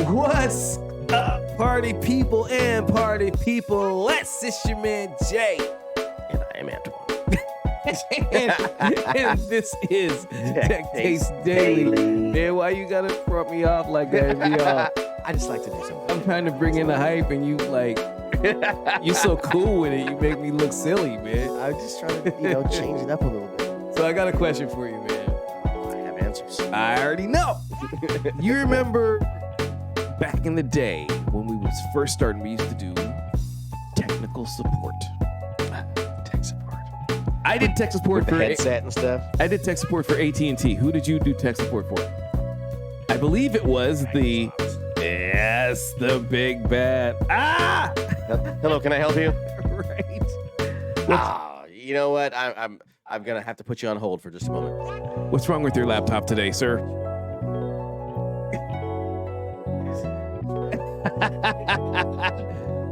What's up, party people and party people? It's your man Jay. And I am Antoine. and this is Tech Taste Daily. Man, why you gotta front me off like that? I just like to do something. I'm trying to bring in the hype and you like, you so cool with it. You make me look silly, man. I'm just trying to, change it up a little bit. So I got a question for you, man. I have answers. I already know. You remember back in the day when we was first starting, we used to do technical support. Tech support. I did tech support for headset and stuff. I did tech support for AT&T. Who did you do tech support for? I believe it was the big bad. Hello, can I help you? Right. You know what? I'm gonna have to put you on hold for just a moment. What's wrong with your laptop today, sir?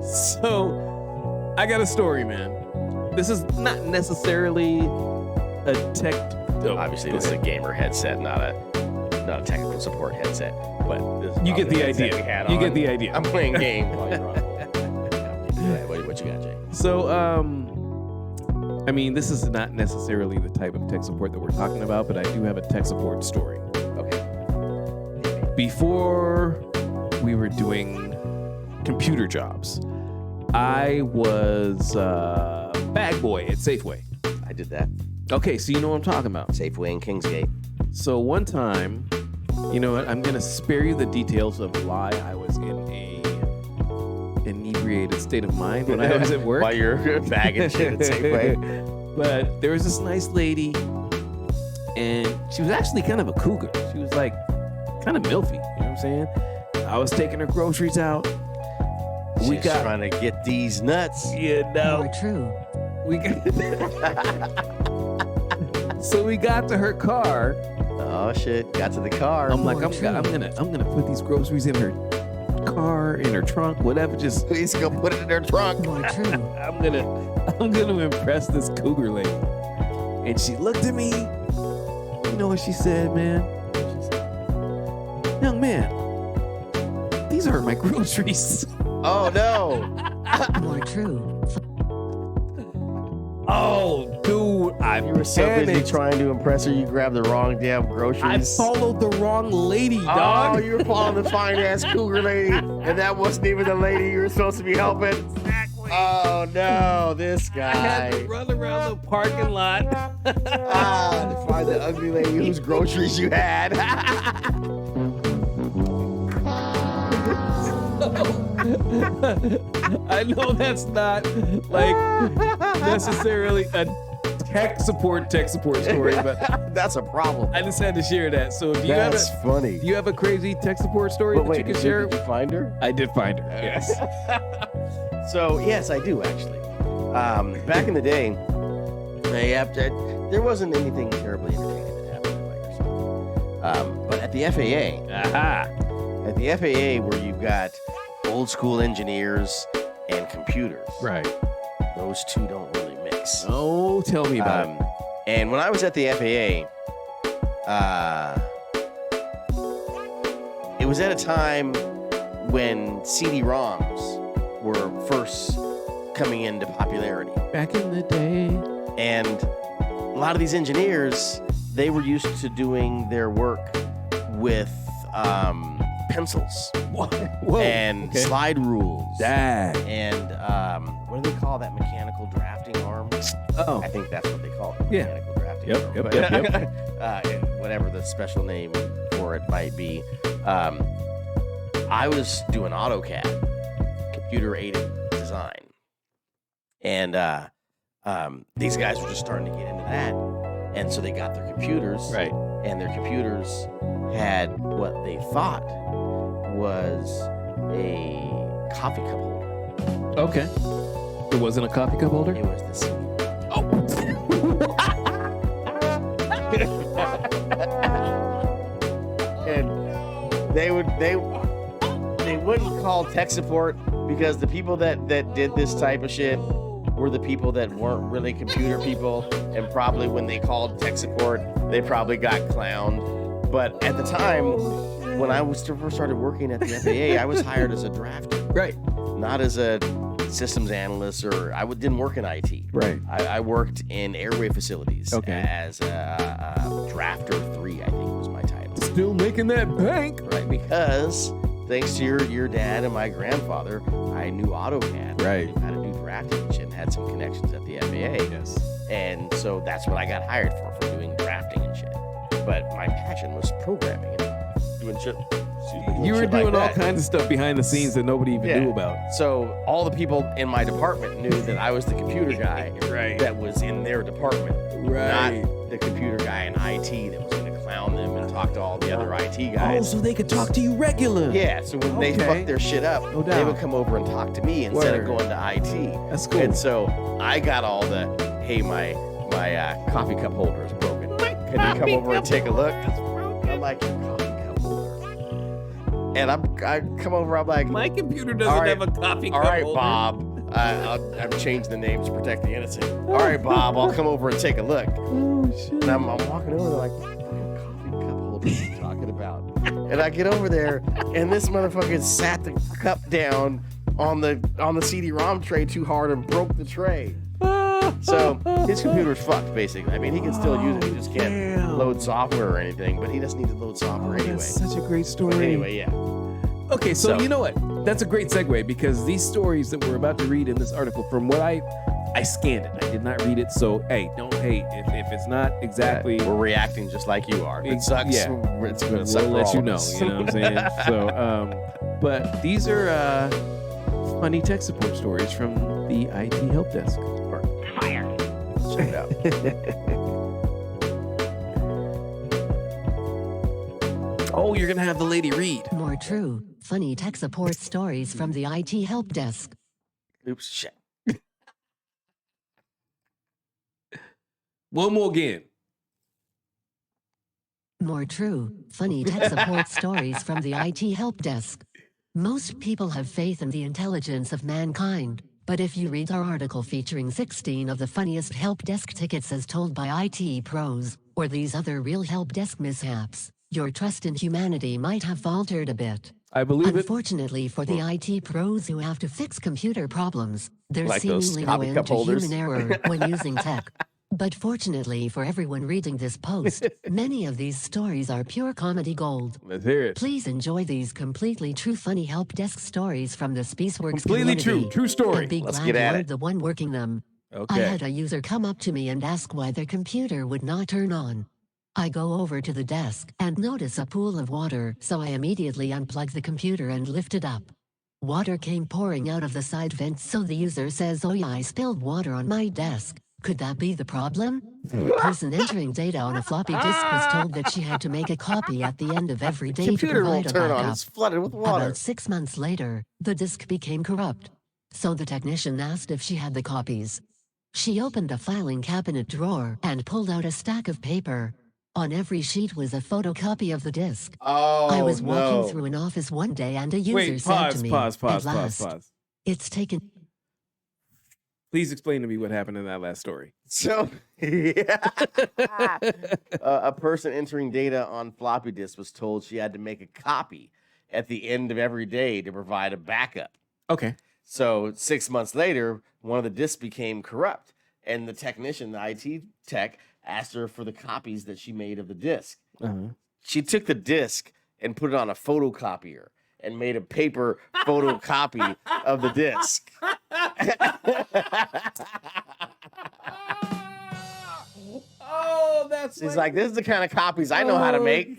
So, I got a story, man. This is not necessarily a tech. Obviously, this is a gamer headset, not a technical support headset. But this is You get the idea. You get the idea. I'm playing games while you're on. What you got, Jay? So, I mean, this is not necessarily the type of tech support that we're talking about, but I do have a tech support story. Okay. Before we were doing computer jobs, I was a bag boy at Safeway. I did that. Okay, so you know what I'm talking about. Safeway in Kingsgate. So one time, you know what? I'm gonna spare you the details of why I was in a inebriated state of mind when I was at work. While you're bagging shit at Safeway. But there was this nice lady, and she was actually kind of a cougar. She was like kind of milfy. You know what I'm saying? I was taking her groceries out. She's trying to get these nuts. True. So we got to her car. Oh shit! Got to the car. I'm like, I'm gonna put these groceries in her car, in her trunk, whatever. Just please go put it in her trunk. I'm gonna impress this cougar lady. And she looked at me. You know what she said, man? She said, "Young man, these are my groceries." Oh no! More true. Oh, dude, You were so busy trying to impress her, you grabbed the wrong damn groceries. I followed the wrong lady, dog. Oh, you were following the fine ass cougar lady, and that wasn't even the lady you were supposed to be helping. Exactly. Oh no, this guy. I had to run around the parking lot. To find the ugly lady whose groceries you had. I know that's not like necessarily a tech support story, but That's a problem. I just had to share that. So if you That's funny. do you have a crazy tech support story But that wait, you can share? did you find her? I did find her. Yes. So yes, I do actually. Back in the day, there wasn't anything terribly entertaining that happened in Microsoft. But at the FAA, where you've got old school engineers and computers, Right. those two don't really mix. Oh, tell me about it. And when I was at the FAA, it was at a time when CD-ROMs were first coming into popularity. Back in the day. And a lot of these engineers, they were used to doing their work with pencils Whoa. and slide rules. Dang. And what do they call that mechanical drafting arm? Oh. I think that's what they call it. Yeah. Mechanical drafting Yep, arm. yep, But, whatever the special name for it might be. I was doing AutoCAD, computer aided design. And these guys were just starting to get into that. And so they got their computers. Right. And their computers had what they thought was a coffee cup holder. Okay. It wasn't a coffee cup holder? It was the CD. And they wouldn't call tech support because the people that did this type of shit were the people that weren't really computer people, and probably when they called tech support, they probably got clowned. But at the time, when I was first started working at the FAA, I was hired as a drafter, Right. not as a systems analyst, or didn't work in IT. Right. I worked in airway facilities as a drafter 3, I think was my title. Still making that bank. Right, because thanks to your dad and my grandfather, I knew AutoCAD. Right. I knew how to do drafting and shit, and had some connections at the FAA. Yes. And so that's what I got hired for doing drafting and shit. But my passion was programming and doing shit. You were shit doing like all that. kinds of stuff behind the scenes that nobody even knew about. So all the people in my department knew that I was the computer guy Right. that was in their department, Right. not the computer guy in IT that was going to clown them and talk to all the other IT guys. Oh, so they could talk to you regular. Yeah, so when they Okay. fucked their shit up, No they doubt. would come over and talk to me instead Word. of going to IT. That's cool. And so I got all the, hey, my coffee cup holder is broken. Can you come over and take a look? I'm like, your coffee cup holder. And I come over, I'm like, My computer doesn't All right. have a coffee all cup right, holder. Bob. I've changed the name to protect the innocent. All right, Bob, I'll come over and take a look. Oh, shit. And I'm walking over there like, what fucking coffee cup holder are you talking about? And I get over there, and this motherfucker sat the cup down on the CD-ROM tray too hard and broke the tray. So his computer's fucked, basically. I mean, he can still use it. He just can't Damn. load software or anything, but he doesn't need to load software anyway. That's such a great story. But anyway, yeah. Okay, so So- you know what? That's a great segue because these stories that we're about to read in this article, from what I scanned it, I did not read it. So hey, don't hate if it's not exactly. We're reacting just like you are. If it sucks. Yeah. It's going to suck We'll for let all you of know. us. You know what I'm saying? So, but these are funny tech support stories from the IT help desk. Fire. Check it out. Oh, you're gonna have the lady read. More true, funny tech support stories from the IT help desk. Oops, shit. One more again. More true, funny tech support stories from the IT help desk. Most people have faith in the intelligence of mankind, but if you read our article featuring 16 of the funniest help desk tickets as told by IT pros, or these other real help desk mishaps, your trust in humanity might have faltered a bit. I believe it. Unfortunately for the IT pros who have to fix computer problems, there's Like those seemingly no coffee end cup to holders. human error when using tech. But fortunately for everyone reading this post, many of these stories are pure comedy gold. Let's hear it. Please enjoy these completely true funny help desk stories from the Spaceworks Completely community. true story. And be Let's glad get you at weren't it. the one working them. I Okay. had a user come up to me and ask why their computer would not turn on. I go over to the desk and notice a pool of water, so I immediately unplug the computer and lift it up. Water came pouring out of the side vents, so the user says, "Oh yeah, I spilled water on my desk. Could that be the problem?" The person entering data on a floppy disk was told that she had to make a copy at the end of every day to Computer provide won't a turn on. backup. It's flooded with water. About 6 months later, the disk became corrupt. So the technician asked if she had the copies. She opened a filing cabinet drawer and pulled out a stack of paper. On every sheet was a photocopy of the disk. Oh, I was no. walking through an office one day and a user Wait. said to me, Pause. "At last, Pause. it's taken..." Please explain to me what happened in that last story. So, yeah. A person entering data on floppy disk was told she had to make a copy at the end of every day to provide a backup. Okay. So 6 months later, one of the disks became corrupt, and the technician, the IT tech, asked her for the copies that she made of the disk. Uh-huh. She took the disk and put it on a photocopier and made a paper photocopy of the disk. Oh, that's She's like, this is the kind of copies I know how to make.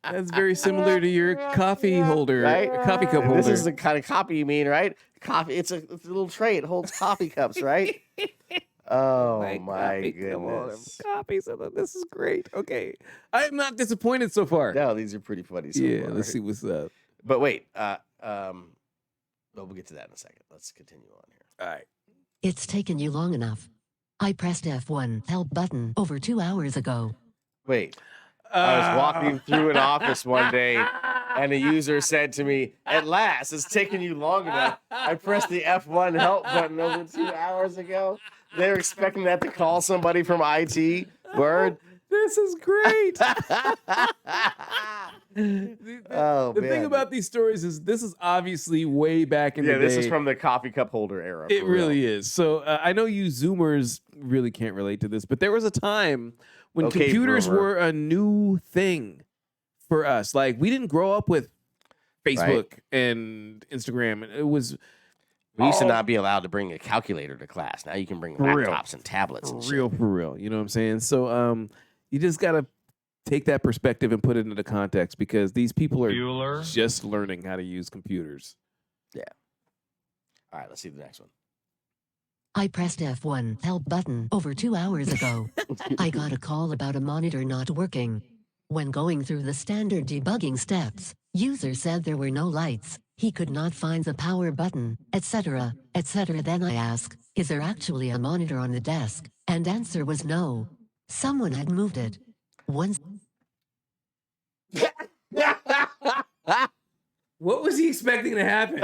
That's very similar to your coffee holder, Right? coffee cup holder. This is the kind of copy you mean, right? Coffee. It's a little tray. It holds coffee cups, right? Oh my coffee cup holder. goodness. Copies of them. This is great. Okay, I'm not disappointed so far. No, these are pretty funny. So Yeah, far. let's see what's up. But wait, well, we'll get to that in a second. Let's continue on here. All right. It's taken you long enough. I pressed F1 help button over 2 hours ago. Wait, I was walking through an office one day, and a user said to me, "At last, it's taken you long enough. I pressed the F1 help button over 2 hours ago." They're expecting that to call somebody from IT. Word. This is great. Oh, the man. thing about these stories is this is obviously way back in the day. this is from the coffee cup holder era. It for real. really is. So I know you Zoomers really can't relate to this, but there was a time when Okay, computers boomer. were a new thing for us. Like we didn't grow up with Facebook and Instagram. It was We used to not be allowed to bring a calculator to class. Now you can bring For real. laptops and tablets and for real. You know what I'm saying? So you just gotta take that perspective and put it into context because these people are just learning how to use computers. shit. All right, let's see the next one. I pressed F1 help button over 2 hours ago. I got a call about a monitor not working. When going through the standard debugging steps, user said there were no lights, he could not find the power button, etc., etc. Then I asked, is there actually a monitor on the desk? And answer was no. Someone had moved it. Once What was he expecting to happen?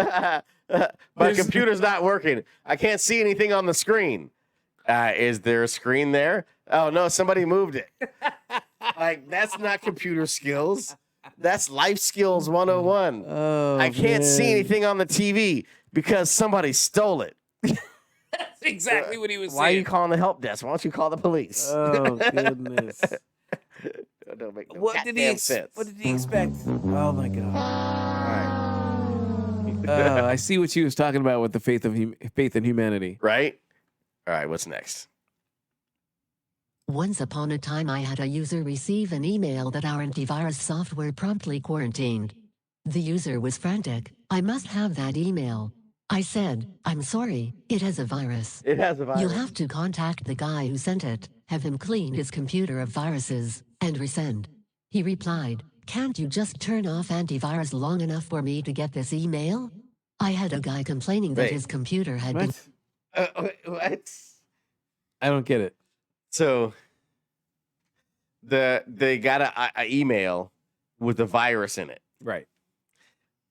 My computer's not working. I can't see anything on the screen. Is there a screen there? Oh, no, somebody moved it. Like, that's not computer skills. That's life skills 101. Oh, I can't see anything on the TV because somebody stole it. That's exactly what he was Why are you saying. calling the help desk? Why don't you call the police? Oh goodness. Don't make no What did he goddamn sense. What did he expect? Oh my god. All right. I see what she was talking about with the faith in humanity. Right? All right, what's next? Once upon a time I had a user receive an email that our antivirus software promptly quarantined. The user was frantic. I must have that email. I said, I'm sorry, it has a virus. It has a virus. You'll have to contact the guy who sent it, have him clean his computer of viruses, and resend. He replied, can't you just turn off antivirus long enough for me to get this email? I had a guy complaining that Wait. his computer had been... What? I don't get it. So they got a email with a virus in it. Right.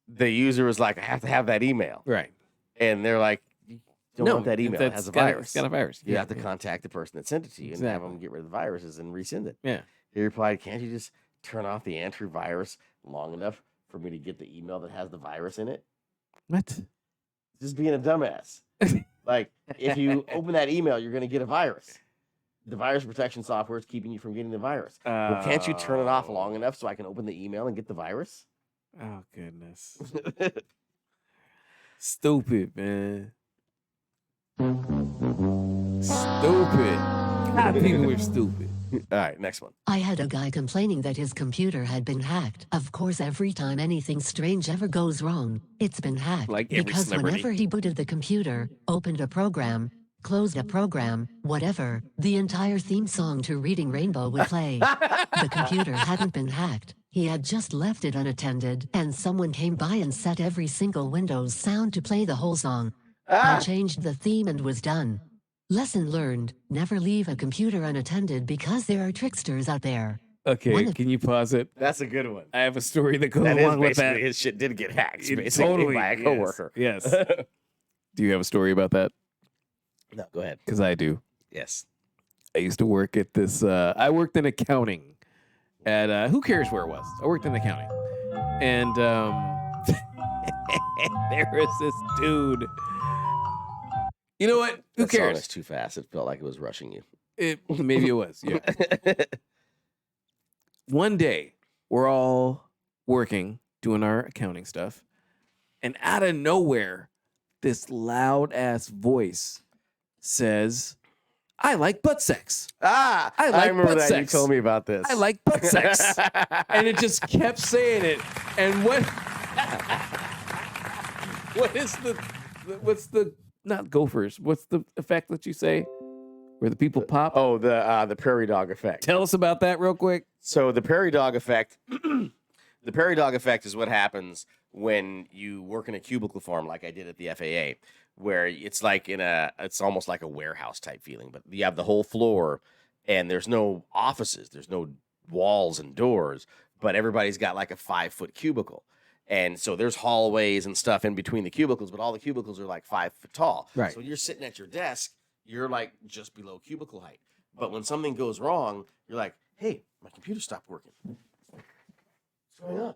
The user was like, I have to have that email. Right. And they're like, you don't want that email. It has a virus. It's got a virus. You have to contact the person that sent it to you and have Exactly. them get rid of the viruses and resend it. Yeah. He replied, can't you just turn off the antivirus long enough for me to get the email that has the virus in it? What? Just being a dumbass. Like, if you open that email, you're going to get a virus. The virus protection software is keeping you from getting the virus. Well, can't you turn it off long enough so I can open the email and get the virus? Oh goodness. Stupid, man. Stupid. God, people are stupid. All right, next one. I had a guy complaining that his computer had been hacked. Of course, every time anything strange ever goes wrong, it's been hacked. Like every because celebrity. whenever he booted the computer, opened a program, closed a program, whatever, the entire theme song to Reading Rainbow would play. The computer hadn't been hacked. He had just left it unattended, and someone came by and set every single Windows sound to play the whole song. I changed the theme and was done. Lesson learned, never leave a computer unattended because there are tricksters out there. Okay, can you pause it? That's a good one. I have a story that goes That is along with that. basically his shit did get hacked, It basically, totally- by a yes, coworker. Yes. Do you have a story about that? No, go ahead. Because I do. Yes. I used to work at this. I worked in accounting at who cares where it was. I worked in accounting, and there was this dude. You know what? Who That song cares? is too fast. It felt like it was rushing you. Maybe it was. Yeah. One day, we're all working, doing our accounting stuff, and out of nowhere, this loud ass voice says, I like butt sex. I like remember butt that. sex. You told me about this. I like butt sex. And it just kept saying it. And what's the not gophers? What's the effect that you say where the people pop? Oh, the prairie dog effect. Tell us about that real quick. So the prairie dog effect, the prairie dog effect is what happens when you work in a cubicle farm like I did at the FAA, where it's like it's almost like a warehouse type feeling, but you have the whole floor and there's no offices, there's no walls and doors, but everybody's got like a 5-foot cubicle. And so there's hallways and stuff in between the cubicles, but all the cubicles are like 5 foot tall. Right. So when you're sitting at your desk, you're like just below cubicle height. But when something goes wrong, you're like, hey, my computer stopped working. What's going on?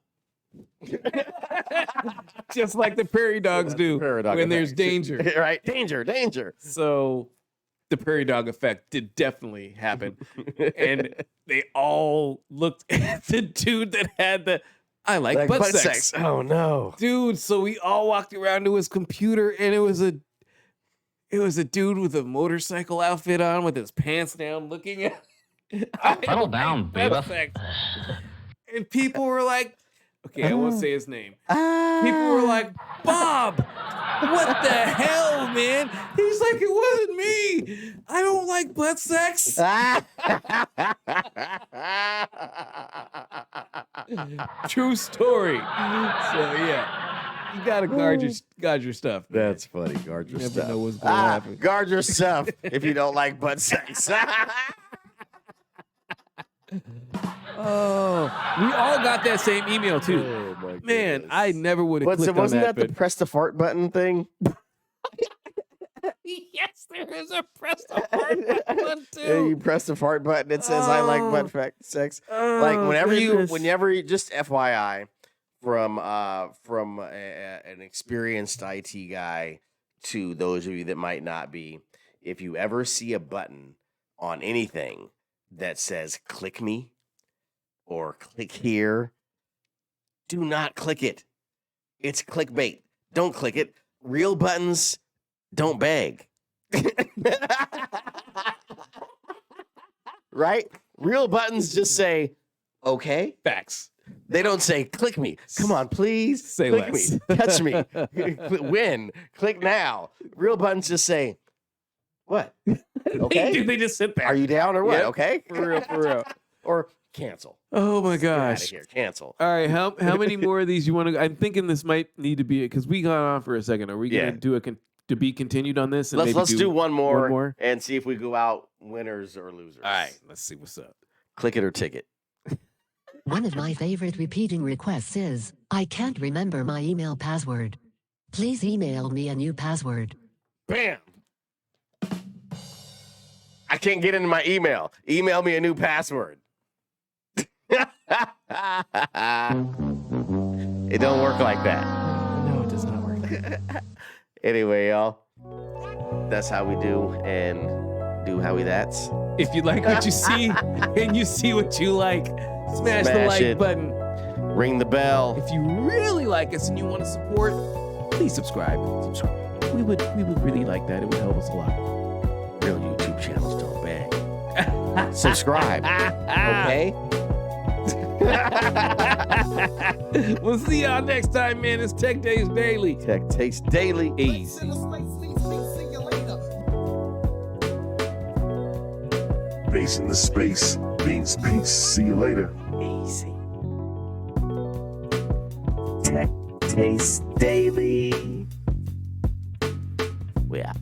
Just like the prairie dogs do Prairie dog when there's effect. danger. Right? Danger. So the prairie dog effect did definitely happen. And they all looked at the dude that had the I like butt sex. Oh no. Dude, so we all walked around to his computer and it was a dude with a motorcycle outfit on with his pants down looking at Settle down, butt baby. sex. And people were like, okay, I won't say his name. People were like, Bob, what the hell, man? He's like, it wasn't me. I don't like butt sex. True story. So yeah, you gotta guard your stuff. Man. That's funny. Guard your You never stuff. know what's gonna happen. Guard your stuff if you don't like butt sex. Oh, we all got that same email too. Oh, my Man, goodness. I never would have Wasn't clicked on that that. the press the fart button thing? Yes, there is a press the fart button Yeah, you press the fart button. It says I like butt sex. Like whenever you just FYI from an experienced IT guy to those of you that might not be, if you ever see a button on anything that says click me or click here, do not click it. It's clickbait. Don't click it. Real buttons don't beg. Right? Real buttons just say, okay. Facts. They don't say, click me. Come on, please. Say click less. me. Touch me. Win. Click now. Real buttons just say, what? Okay. They just sit there. Are you down or what? Yep. Okay. For real. Or cancel. Oh my Get out of gosh. here. Cancel. All right, how many more of these you want to? I'm thinking this might need to be because we got on for a second. Are we Yeah. gonna do to be continued on this? And Let's maybe do one more, one more? and see if we go out winners or losers. All right, let's see what's up. Click it or ticket. One of my favorite repeating requests is, I can't remember my email password. Please email me a new password. Bam. I can't get into my email. Email me a new password. It don't work like that. No, it does not work. Anyway, y'all, that's how we do and do how we that's. If you like what you see and you see what you like, smash the Smash like it. button. Ring the bell. If you really like us and you want to support, please subscribe. We would really like that. It would help us a lot. Real YouTube channels don't beg. Subscribe. Okay? We'll see y'all next time, man. It's Tech Days Daily. Tech Taste Daily. Easy. Base in the space means peace. See you later. Easy. Tech Taste Daily. We out.